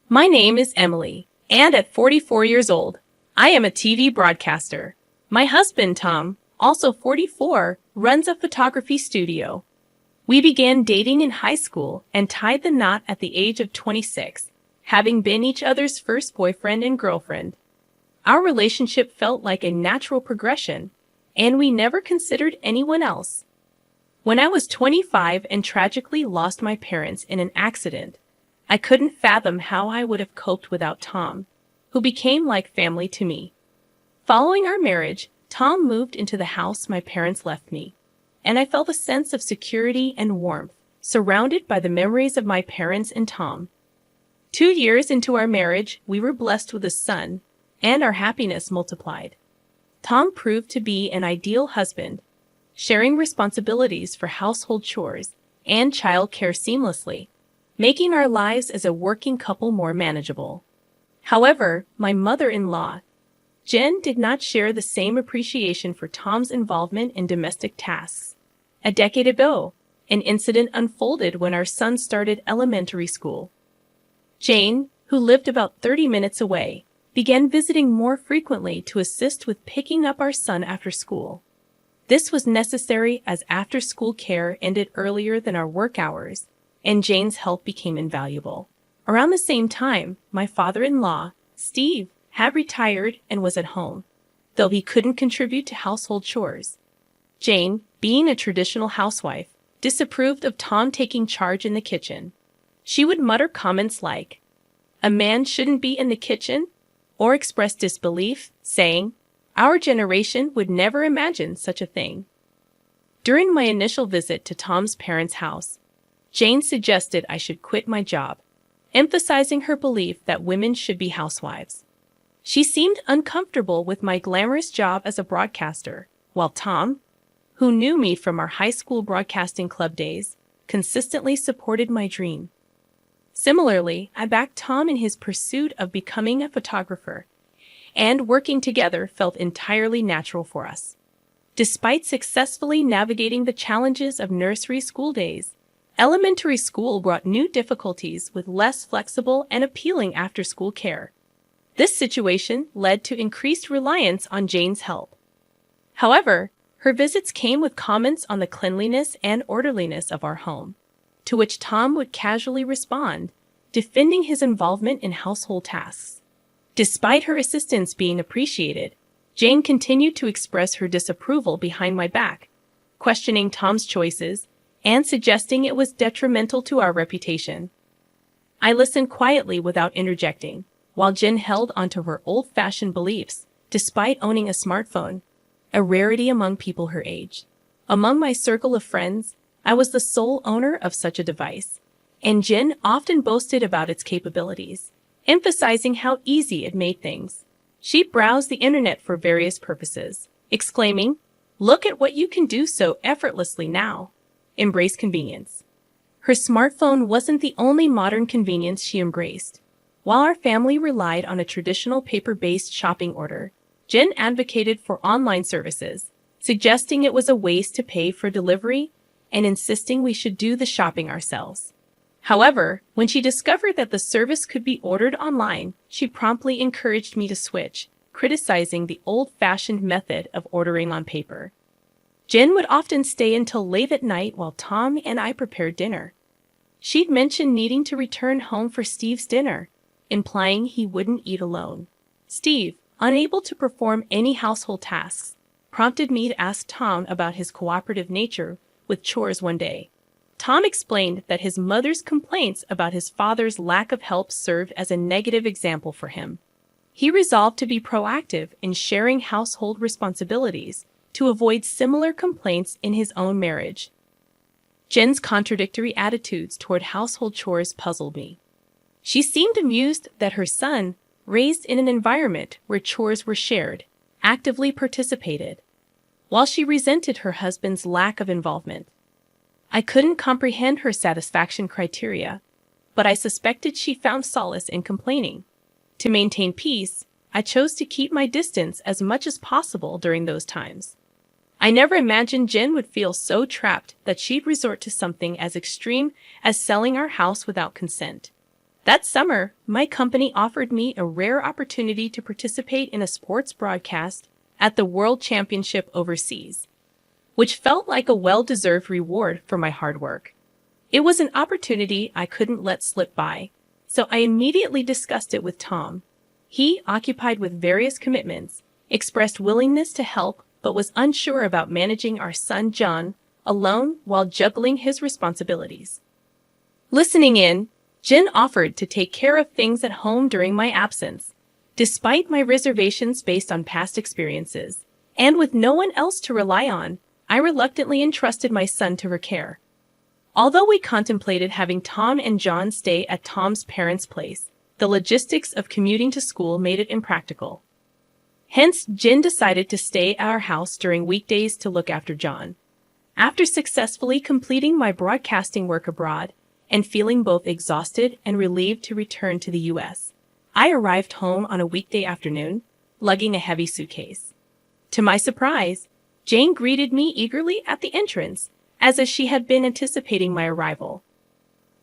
My name is Emily, and at 44 years old, I am a TV broadcaster. My husband, Tom, also 44, runs a photography studio. We began dating in high school and tied the knot at the age of 26, having been each other's first boyfriend and girlfriend. Our relationship felt like a natural progression, and we never considered anyone else. When I was 25 and tragically lost my parents in an accident, I couldn't fathom how I would have coped without Tom, who became like family to me. Following our marriage, Tom moved into the house my parents left me, and I felt a sense of security and warmth, surrounded by the memories of my parents and Tom. 2 years into our marriage, we were blessed with a son, and our happiness multiplied. Tom proved to be an ideal husband, sharing responsibilities for household chores and childcare seamlessly, making our lives as a working couple more manageable. However, my mother-in-law, Jen, did not share the same appreciation for Tom's involvement in domestic tasks. A decade ago, an incident unfolded when our son started elementary school. Jane, who lived about 30 minutes away, began visiting more frequently to assist with picking up our son after school. This was necessary as after-school care ended earlier than our work hours, and Jane's help became invaluable. Around the same time, my father-in-law, Steve, had retired and was at home, though he couldn't contribute to household chores. Jane, being a traditional housewife, disapproved of Tom taking charge in the kitchen. She would mutter comments like, "A man shouldn't be in the kitchen," or express disbelief, saying, "Our generation would never imagine such a thing." During my initial visit to Tom's parents' house, Jane suggested I should quit my job, emphasizing her belief that women should be housewives. She seemed uncomfortable with my glamorous job as a broadcaster, while Tom, who knew me from our high school broadcasting club days, consistently supported my dream. Similarly, I backed Tom in his pursuit of becoming a photographer, and working together felt entirely natural for us. Despite successfully navigating the challenges of nursery school days, elementary school brought new difficulties with less flexible and appealing after-school care. This situation led to increased reliance on Jane's help. However, her visits came with comments on the cleanliness and orderliness of our home, to which Tom would casually respond, defending his involvement in household tasks. Despite her assistance being appreciated, Jane continued to express her disapproval behind my back, questioning Tom's choices and suggesting it was detrimental to our reputation. I listened quietly without interjecting, while Jen held onto her old-fashioned beliefs, despite owning a smartphone, a rarity among people her age. Among my circle of friends, I was the sole owner of such a device, and Jen often boasted about its capabilities, emphasizing how easy it made things. She'd browse the internet for various purposes, exclaiming, "Look at what you can do so effortlessly now." Embrace convenience. Her smartphone wasn't the only modern convenience she embraced. While our family relied on a traditional paper-based shopping order, Jen advocated for online services, suggesting it was a waste to pay for delivery and insisting we should do the shopping ourselves. However, when she discovered that the service could be ordered online, she promptly encouraged me to switch, criticizing the old-fashioned method of ordering on paper. Jen would often stay until late at night while Tom and I prepared dinner. She'd mention needing to return home for Steve's dinner, implying he wouldn't eat alone. Steve, unable to perform any household tasks, prompted me to ask Tom about his cooperative nature with chores one day. Tom explained that his mother's complaints about his father's lack of help served as a negative example for him. He resolved to be proactive in sharing household responsibilities to avoid similar complaints in his own marriage. Jen's contradictory attitudes toward household chores puzzled me. She seemed amused that her son, raised in an environment where chores were shared, actively participated, while she resented her husband's lack of involvement. I couldn't comprehend her satisfaction criteria, but I suspected she found solace in complaining. To maintain peace, I chose to keep my distance as much as possible during those times. I never imagined Jen would feel so trapped that she'd resort to something as extreme as selling our house without consent. That summer, my company offered me a rare opportunity to participate in a sports broadcast at the World Championship overseas, which felt like a well-deserved reward for my hard work. It was an opportunity I couldn't let slip by, so I immediately discussed it with Tom. He, occupied with various commitments, expressed willingness to help but was unsure about managing our son John alone while juggling his responsibilities. Listening in, Jen offered to take care of things at home during my absence, despite my reservations based on past experiences, and with no one else to rely on, I reluctantly entrusted my son to her care. Although we contemplated having Tom and John stay at Tom's parents' place, the logistics of commuting to school made it impractical. Hence, Jen decided to stay at our house during weekdays to look after John. After successfully completing my broadcasting work abroad and feeling both exhausted and relieved to return to the U.S., I arrived home on a weekday afternoon, lugging a heavy suitcase. To my surprise, Jane greeted me eagerly at the entrance, as if she had been anticipating my arrival.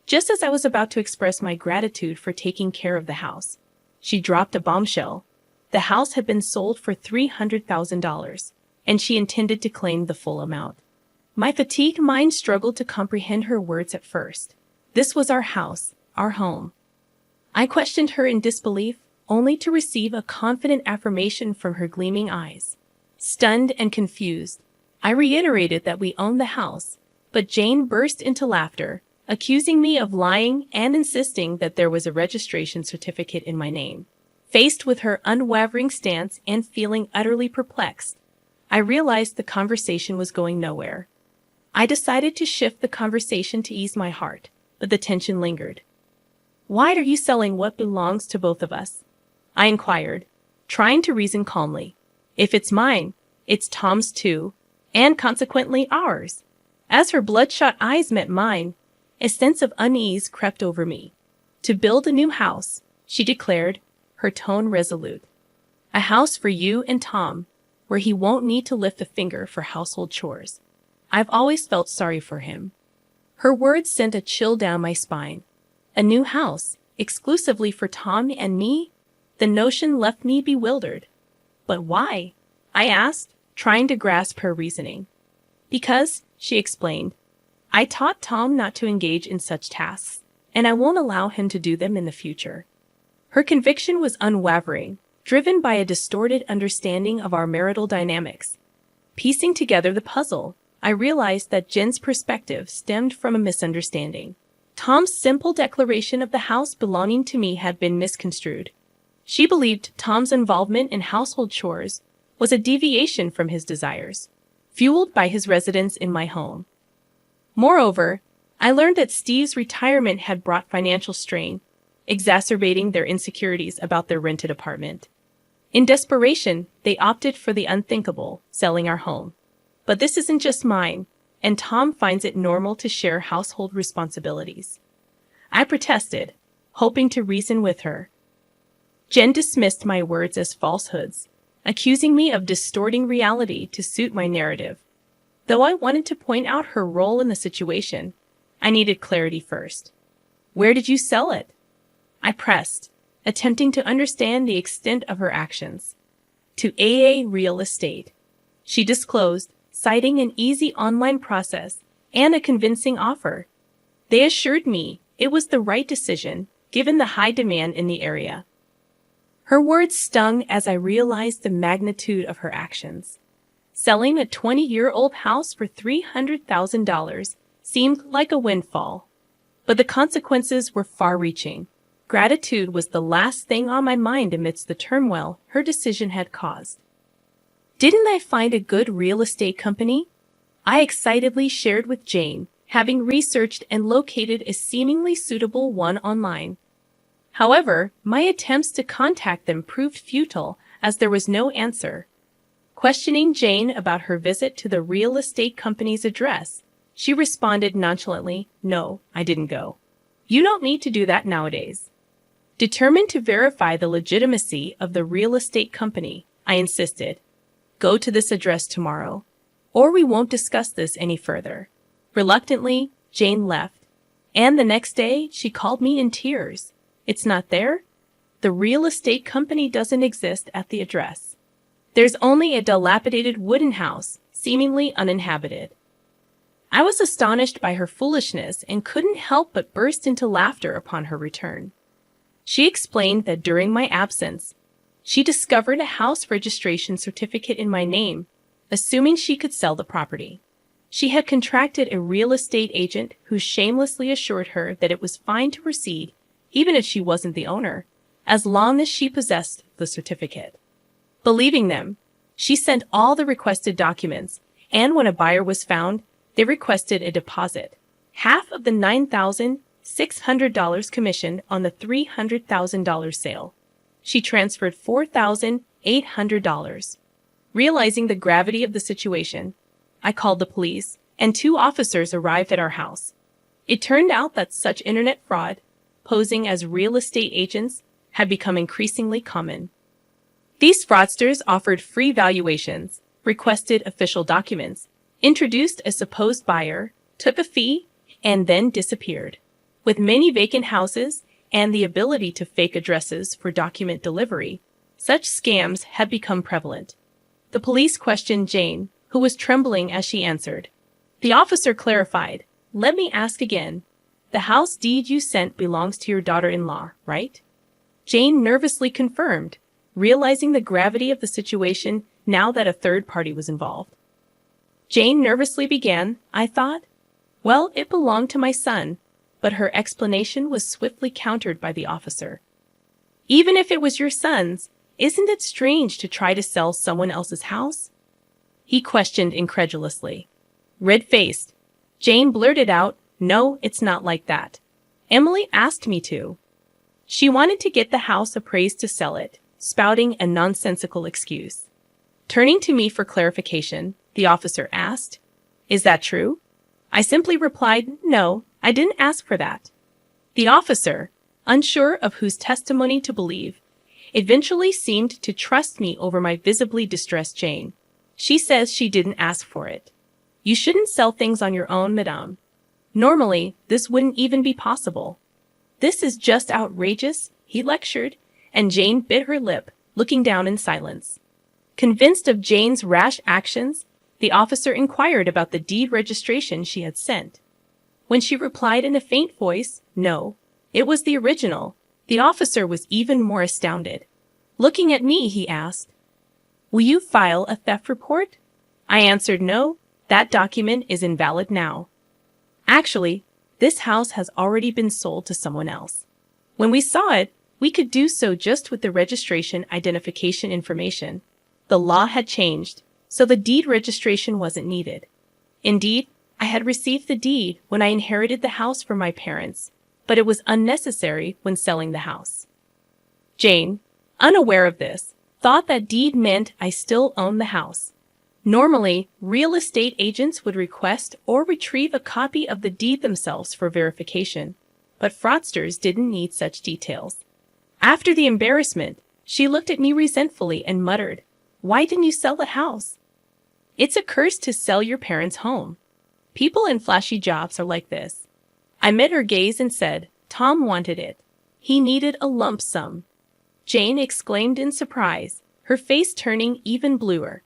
Just as I was about to express my gratitude for taking care of the house, she dropped a bombshell. The house had been sold for $300,000, and she intended to claim the full amount. My fatigued mind struggled to comprehend her words at first. This was our house, our home. I questioned her in disbelief, only to receive a confident affirmation from her gleaming eyes. Stunned and confused, I reiterated that we owned the house, but Jane burst into laughter, accusing me of lying and insisting that there was a registration certificate in my name. Faced with her unwavering stance and feeling utterly perplexed, I realized the conversation was going nowhere. I decided to shift the conversation to ease my heart, but the tension lingered. "Why are you selling what belongs to both of us?" I inquired, trying to reason calmly. "If it's mine, it's Tom's too, and consequently ours." As her bloodshot eyes met mine, a sense of unease crept over me. "To build a new house," she declared, her tone resolute. "A house for you and Tom, where he won't need to lift a finger for household chores. I've always felt sorry for him." Her words sent a chill down my spine. A new house, exclusively for Tom and me? The notion left me bewildered. "But why?" I asked, trying to grasp her reasoning. "Because," she explained, "I taught Tom not to engage in such tasks, and I won't allow him to do them in the future." Her conviction was unwavering, driven by a distorted understanding of our marital dynamics. Piecing together the puzzle, I realized that Jen's perspective stemmed from a misunderstanding. Tom's simple declaration of the house belonging to me had been misconstrued. She believed Tom's involvement in household chores was a deviation from his desires, fueled by his residence in my home. Moreover, I learned that Steve's retirement had brought financial strain, exacerbating their insecurities about their rented apartment. In desperation, they opted for the unthinkable, selling our home. "But this isn't just mine, and Tom finds it normal to share household responsibilities." I protested, hoping to reason with her. Jen dismissed my words as falsehoods, accusing me of distorting reality to suit my narrative. Though I wanted to point out her role in the situation, I needed clarity first. "Where did you sell it?" I pressed, attempting to understand the extent of her actions. "To AA Real Estate," she disclosed, citing an easy online process and a convincing offer. They assured me it was the right decision, given the high demand in the area. Her words stung as I realized the magnitude of her actions. Selling a 20-year-old house for $300,000 seemed like a windfall, but the consequences were far-reaching. Gratitude was the last thing on my mind amidst the turmoil her decision had caused. "Didn't I find a good real estate company?" I excitedly shared with Jane, having researched and located a seemingly suitable one online. However, my attempts to contact them proved futile as there was no answer. Questioning Jane about her visit to the real estate company's address, she responded nonchalantly, "No, I didn't go." "You don't need to do that nowadays." Determined to verify the legitimacy of the real estate company, I insisted, "Go to this address tomorrow, or we won't discuss this any further." Reluctantly, Jane left, and the next day she called me in tears. It's not there? The real estate company doesn't exist at the address. There's only a dilapidated wooden house, seemingly uninhabited. I was astonished by her foolishness and couldn't help but burst into laughter upon her return. She explained that during my absence, she discovered a house registration certificate in my name, assuming she could sell the property. She had contracted a real estate agent who shamelessly assured her that it was fine to proceed, even if she wasn't the owner, as long as she possessed the certificate. Believing them, she sent all the requested documents, and when a buyer was found, they requested a deposit, half of the $9,600 commission on the $300,000 sale. She transferred $4,800. Realizing the gravity of the situation, I called the police, and 2 officers arrived at our house. It turned out that such internet fraud, posing as real estate agents, had become increasingly common. These fraudsters offered free valuations, requested official documents, introduced a supposed buyer, took a fee, and then disappeared. With many vacant houses and the ability to fake addresses for document delivery, such scams had become prevalent. The police questioned Jane, who was trembling as she answered. The officer clarified, "Let me ask again. The house deed you sent belongs to your daughter-in-law, right?" Jane nervously confirmed, realizing the gravity of the situation now that a third party was involved. Jane nervously began, "I thought, well, it belonged to my son," but her explanation was swiftly countered by the officer. "Even if it was your son's, isn't it strange to try to sell someone else's house?" he questioned incredulously. Red-faced, Jane blurted out, "No, it's not like that. Emily asked me to. She wanted to get the house appraised to sell it," spouting a nonsensical excuse. Turning to me for clarification, the officer asked, "Is that true?" I simply replied, "No, I didn't ask for that." The officer, unsure of whose testimony to believe, eventually seemed to trust me over my visibly distressed Jane. "She says she didn't ask for it. You shouldn't sell things on your own, madame. Normally, this wouldn't even be possible." "This is just outrageous," he lectured, and Jane bit her lip, looking down in silence. Convinced of Jane's rash actions, the officer inquired about the deed registration she had sent. When she replied in a faint voice, "No, it was the original," the officer was even more astounded. Looking at me, he asked, "Will you file a theft report?" I answered, "No, that document is invalid now. Actually, this house has already been sold to someone else. When we saw it, we could do so just with the registration identification information. The law had changed, so the deed registration wasn't needed. Indeed, I had received the deed when I inherited the house from my parents, but it was unnecessary when selling the house." Jane, unaware of this, thought that deed meant I still owned the house. Normally, real estate agents would request or retrieve a copy of the deed themselves for verification, but fraudsters didn't need such details. After the embarrassment, she looked at me resentfully and muttered, "Why didn't you sell the house? It's a curse to sell your parents' home. People in flashy jobs are like this." I met her gaze and said, "Tom wanted it. He needed a lump sum." Jane exclaimed in surprise, her face turning even bluer.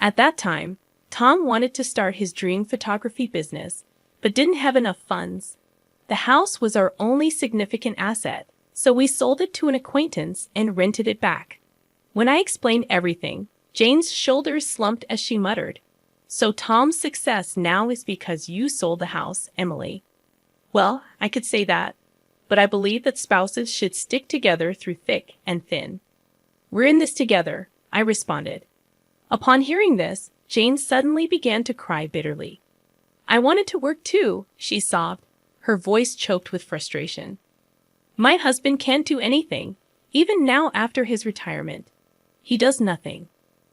At that time, Tom wanted to start his dream photography business, but didn't have enough funds. The house was our only significant asset, so we sold it to an acquaintance and rented it back. When I explained everything, Jane's shoulders slumped as she muttered, "So Tom's success now is because you sold the house, Emily." Well, I could say that, but I believe that spouses should stick together through thick and thin. "We're in this together," I responded. Upon hearing this, Jane suddenly began to cry bitterly. "I wanted to work too," she sobbed, her voice choked with frustration. "My husband can't do anything, even now after his retirement. He does nothing.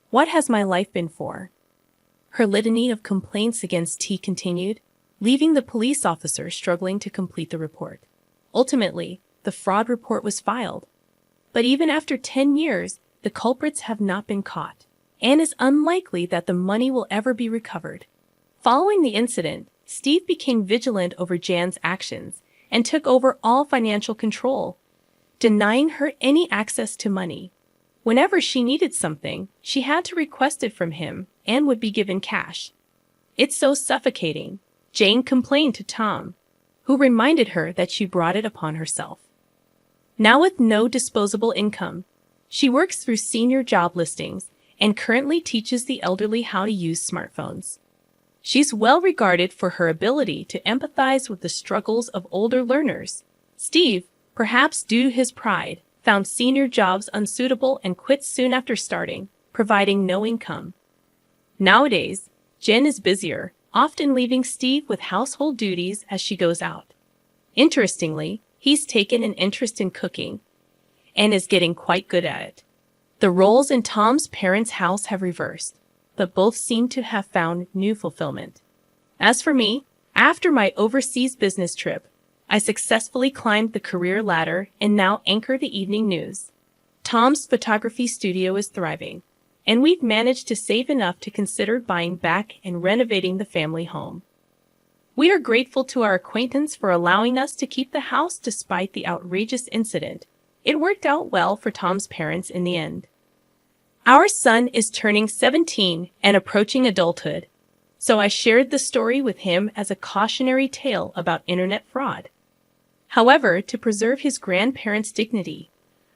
What has my life been for?" Her litany of complaints against T continued, leaving the police officer struggling to complete the report. Ultimately, the fraud report was filed. But even after 10 years, the culprits have not been caught, and it's unlikely that the money will ever be recovered. Following the incident, Steve became vigilant over Jan's actions and took over all financial control, denying her any access to money. Whenever she needed something, she had to request it from him and would be given cash. "It's so suffocating," Jane complained to Tom, who reminded her that she brought it upon herself. Now with no disposable income, she works through senior job listings and currently teaches the elderly how to use smartphones. She's well regarded for her ability to empathize with the struggles of older learners. Steve, perhaps due to his pride, found senior jobs unsuitable and quit soon after starting, providing no income. Nowadays, Jen is busier, often leaving Steve with household duties as she goes out. Interestingly, he's taken an interest in cooking and is getting quite good at it. The roles in Tom's parents' house have reversed, but both seem to have found new fulfillment. As for me, after my overseas business trip, I successfully climbed the career ladder and now anchor the evening news. Tom's photography studio is thriving, and we've managed to save enough to consider buying back and renovating the family home. We are grateful to our acquaintance for allowing us to keep the house despite the outrageous incident. It worked out well for Tom's parents in the end. Our son is turning 17 and approaching adulthood, so I shared the story with him as a cautionary tale about internet fraud. However, to preserve his grandparents' dignity,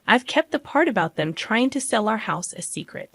I've kept the part about them trying to sell our house a secret.